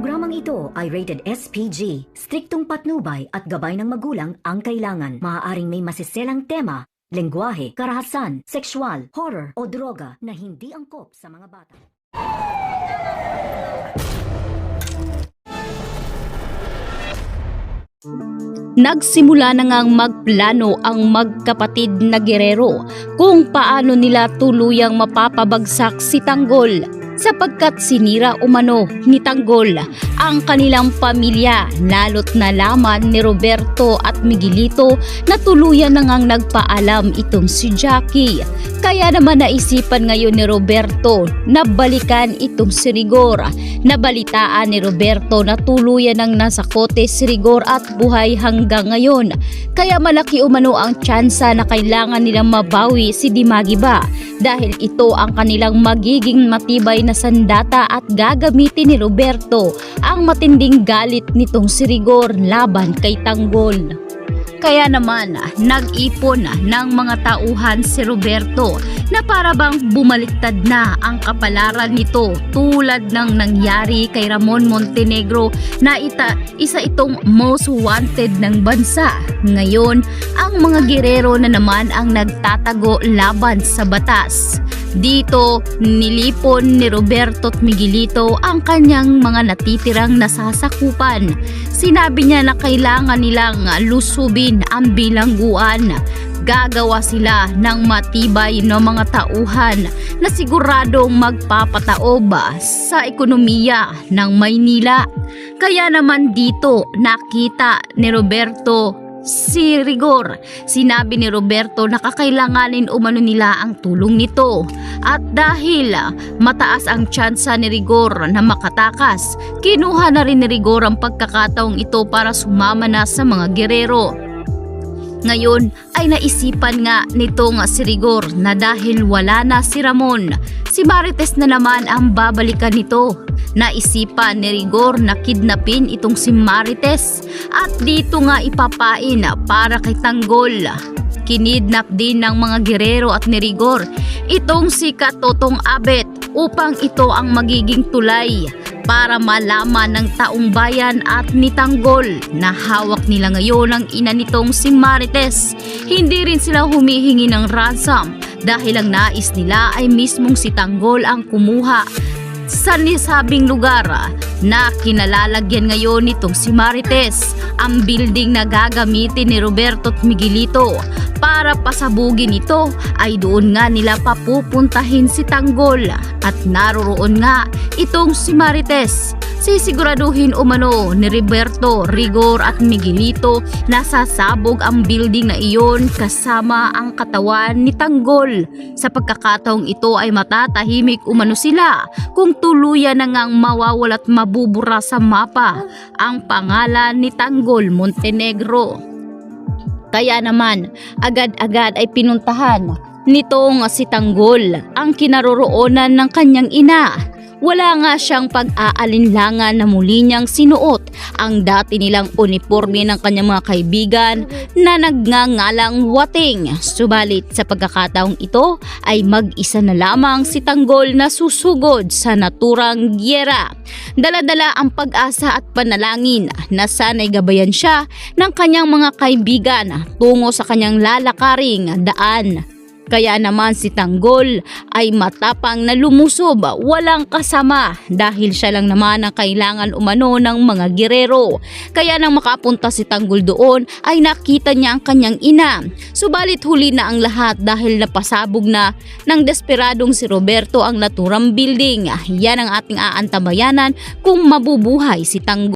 programang ito ay rated SPG. Striktong patnubay at gabay ng magulang ang kailangan. Maaaring may masiselang tema, lengguwahe, karahasan, sexual, horror o droga na hindi angkop sa mga bata. Nagsimula na ngang magplano ang magkapatid na Guerrero kung paano nila tuluyang mapapabagsak si Tanggol sapagkat sinira umano ni Tanggol ang kanilang pamilya, lalo't nalaman ni Roberto at Miguelito na tuluyan na ngang nagpaalam itong si Jackie. Kaya naman naisipan ngayon ni Roberto na balikan itong si Rigor. Nabalitaan ni Roberto na tuluyan ng nasa kote si Rigor at buhay hanggang ngayon. Kaya malaki umano ang tsansa na kailangan nilang mabawi si Dimagiba dahil ito ang kanilang magiging matibay na sandata at gagamitin ni Roberto ang matinding galit nitong si Rigor laban kay Tanggol. Kaya naman nag-ipon ng mga tauhan si Roberto na para bang bumaliktad na ang kapalaran nito tulad ng nangyari kay Ramon Montenegro na isa itong most wanted ng bansa. Ngayon, ang mga Guerrero na naman ang nagtatago laban sa batas. Dito, nilipon ni Roberto at Miguelito ang kanyang mga natitirang nasasakupan. Sinabi niya na kailangan nilang lusubin ang bilangguan. Gagawa sila ng matibay na mga tauhan na siguradong magpapataob sa ekonomiya ng Maynila. Kaya naman dito nakita ni Roberto si Rigor. Sinabi ni Roberto na kakailanganin umano nila ang tulong nito. At dahil mataas ang tsansa ni Rigor na makatakas, kinuha na rin ni Rigor ang pagkakataong ito para sumama na sa mga Guerrero. Ngayon ay naisipan nga nitong si Rigor na dahil wala na si Ramon, si Marites na naman ang babalikan nito. Naisipan ni Rigor na kidnapin itong si Marites at dito nga ipapain para kay Tanggol. Kinidnap din ng mga Guerrero at ni Rigor itong si Katotong Abet upang ito ang magiging tulay para malaman ng taong bayan at ni Tanggol na hawak nila ngayon ang ina nitong si Marites. Hindi rin sila humihingi ng ransom dahil ang nais nila ay mismong si Tanggol ang kumuha sa nisabing lugar na kinalalagyan ngayon nitong si Marites. Ang building na gagamitin ni Roberto at Miguelito para pasabugin ito ay doon nga nila papupuntahin si Tanggol at naroroon nga itong si Marites. Sisiguraduhin umano ni Roberto, Rigor at Miguelito na sasabog ang building na iyon kasama ang katawan ni Tanggol. Sa pagkakataong ito ay matatahimik umano sila kung tuluyan na ngang mawawala at mabubura sa mapa ang pangalan ni Tanggol Montenegro. Kaya naman agad-agad ay pinuntahan nitong si Tanggol ang kinaroroonan ng kanyang ina. Wala nga siyang pag-aalinlangan na muli niyang sinuot ang dati nilang uniforme ng kanyang mga kaibigan na nagngangalang Wating. Subalit sa pagkakataong ito ay mag-isa na lamang si Tanggol na susugod sa naturang gyera. Dala-dala ang pag-asa at panalangin na sana'y gabayan siya ng kanyang mga kaibigan tungo sa kanyang lalakaring daan. Kaya naman si Tanggol ay matapang na lumusob, walang kasama dahil siya lang naman ang kailangan umano ng mga Guerrero. Kaya nang makapunta si Tanggol doon ay nakita niya ang kanyang ina. Subalit huli na ang lahat dahil napasabog na ng desperadong si Roberto ang naturang building. Yan ang ating aantabayanan kung mabubuhay si Tanggol.